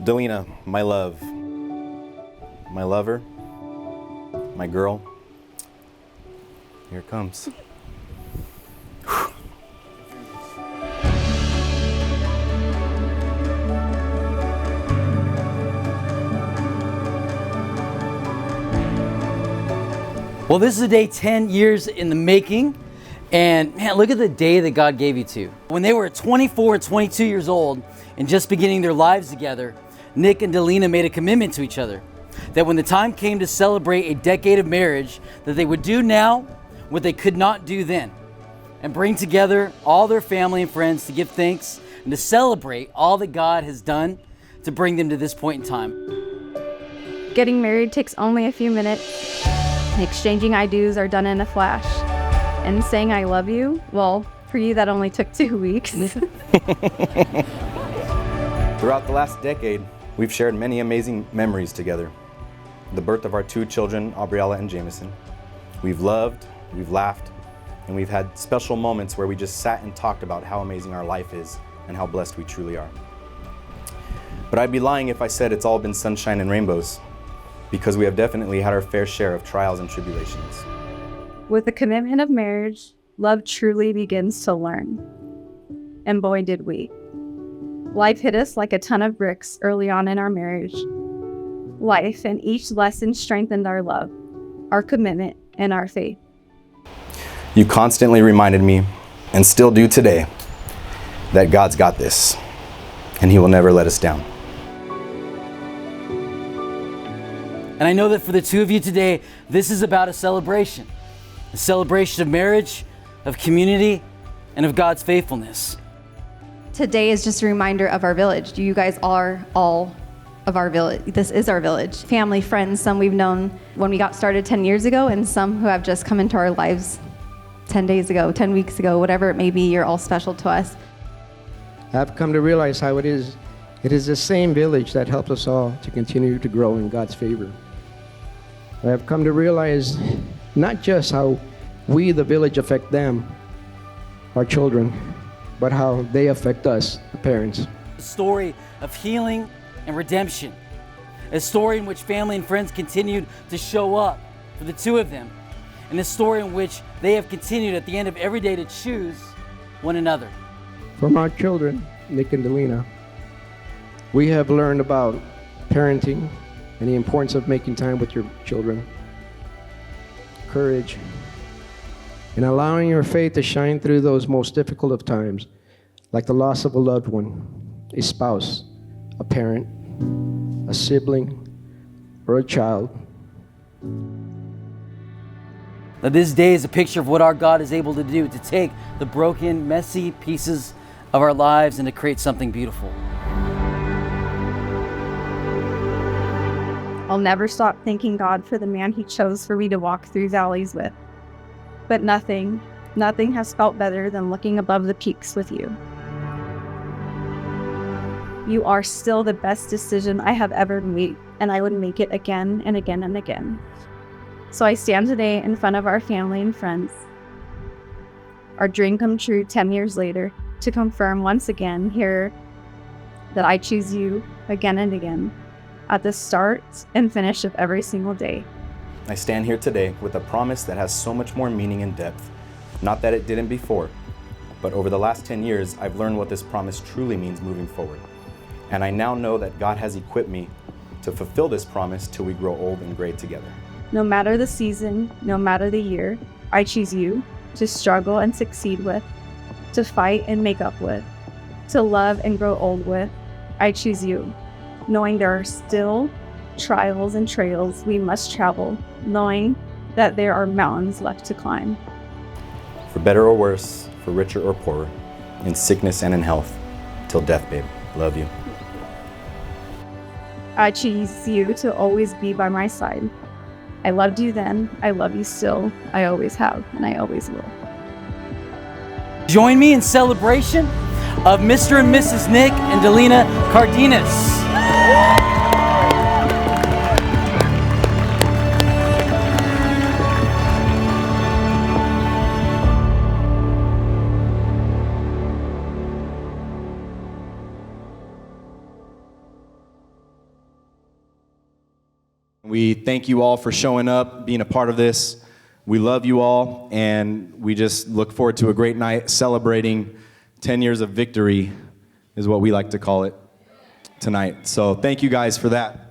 Daleena, my love, my lover, my girl, here it comes. Well, this is a day 10 years in the making, and man, look at the day that God gave you to. When they were 24 and 22 years old and just beginning their lives together, Nick and Daleena made a commitment to each other that when the time came to celebrate a decade of marriage, that they would do now what they could not do then, and bring together all their family and friends to give thanks and to celebrate all that God has done to bring them to this point in time. Getting married takes only a few minutes. Exchanging I do's are done in a flash. And saying I love you, well, for you that only took 2 weeks. Throughout the last decade, we've shared many amazing memories together. The birth of our 2 children, Aubriella and Jameson. We've loved, we've laughed, and we've had special moments where we just sat and talked about how amazing our life is and how blessed we truly are. But I'd be lying if I said it's all been sunshine and rainbows, because we have definitely had our fair share of trials and tribulations. With the commitment of marriage, love truly begins to learn. And boy, did we. Life hit us like a ton of bricks early on in our marriage. Life and each lesson strengthened our love, our commitment, and our faith. You constantly reminded me, and still do today, that God's got this, and He will never let us down. And I know that for the 2 of you today, this is about a celebration of marriage, of community, and of God's faithfulness. Today is just a reminder of our village. You guys are all of our village. This is our village. Family, friends, some we've known when we got started 10 years ago, and some who have just come into our lives 10 days ago, 10 weeks ago, whatever it may be, you're all special to us. I've come to realize how it is. It is the same village that helps us all to continue to grow in God's favor. I have come to realize not just how we, the village, affect them, our children, but how they affect us, the parents. A story of healing and redemption. A story in which family and friends continued to show up for the 2 of them. And a story in which they have continued at the end of every day to choose one another. From our children, Nick and Daleena, we have learned about parenting and the importance of making time with your children, courage, and allowing your faith to shine through those most difficult of times, like the loss of a loved one, a spouse, a parent, a sibling, or a child. Now, this day is a picture of what our God is able to do, to take the broken, messy pieces of our lives and to create something beautiful. I'll never stop thanking God for the man He chose for me to walk through valleys with. But nothing has felt better than looking above the peaks with you. You are still the best decision I have ever made, and I would make it again and again and again. So I stand today in front of our family and friends, our dream come true 10 years later, to confirm once again here that I choose you again and again, at the start and finish of every single day. I stand here today with a promise that has so much more meaning and depth. Not that it didn't before, but over the last 10 years, I've learned what this promise truly means moving forward. And I now know that God has equipped me to fulfill this promise till we grow old and gray together. No matter the season, no matter the year, I choose you to struggle and succeed with, to fight and make up with, to love and grow old with. I choose you, knowing there are still trials and trails we must travel, knowing that there are mountains left to climb. For better or worse, for richer or poorer, in sickness and in health, till death, babe. Love you. I choose you to always be by my side. I loved you then, I love you still, I always have, and I always will. Join me in celebration of Mr. and Mrs. Nick and Daleena Cardenas. We thank you all for showing up, being a part of this. We love you all, and we just look forward to a great night celebrating 10 years of victory, is what we like to call it, tonight. So thank you guys for that.